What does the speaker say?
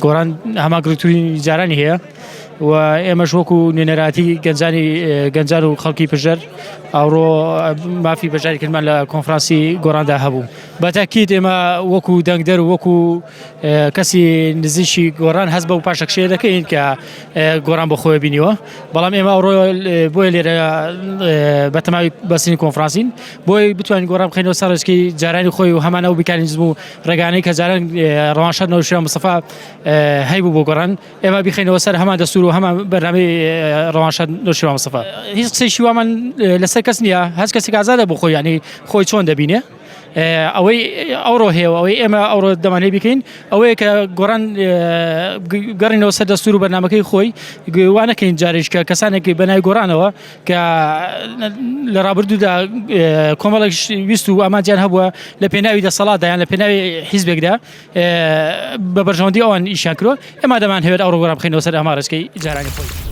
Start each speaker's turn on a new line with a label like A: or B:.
A: گۆڕان هەماگرتووی جارانی هەیە و ئێمەش وەکو نوێنەراتی گەنجان و خەڵکی پژەر ئەوڕۆ مافی بەشداریکردمان لە کۆنفرانسی گۆڕاندا هەبوو بەتاکید ئێمە وەکو دەنگدەر و وەکو کەسی نزیشی گۆڕان هەست بە و پاشەکشەیە دەکەین کە گۆڕان بۆ خۆی بینیوە بەڵام ئێمە ئەوڕۆ بۆیە لێرە بەتەماوی بەسنی کۆنفرانسین بۆی بتوانین گۆڕان بخەینەوە سەر ڕێچکەی جارانی خۆی و هەمانە و میکانیزم و ڕێگانەی کە جاران ڕەوانشاد نەوشیان مستەفا هەیبوو بۆ گۆڕان ئێمە بیخەینەوە سەر هەمان دەستور و هەمان بەرنامەی ڕەوانشاد نەوشیان مستەفا هیچ قسەیشی وامان لەسەر کەس نییە هەست کەسێک ئازادە بۆ خۆی یعنی خۆی چۆن دەبینێ ئەوەی ئەوڕۆ هەیە ئەوەی ئێمە ئەوڕۆ دەمانێ بکەین ئەوەیە کە گۆڕان گەڕینەوە سەر دەستور و بەرنامەکەی خۆی وانەکەین جارێک کە کەسانێک بەناوی گۆڕانەوە کە لە ڕابردوودا کۆمەڵێک ویست و ئامانجیان هەبووە لە پێناوی دەسەڵاتدا یان لە پێناوی حیزبێکدا بە بەرژەوەندی ئەوان ئیشان کردووە ئێمە دەمان هەوێت ئەوڕۆ گۆڕان بخەینەوە سەر ئەما ڕێچکەی جارانی خۆی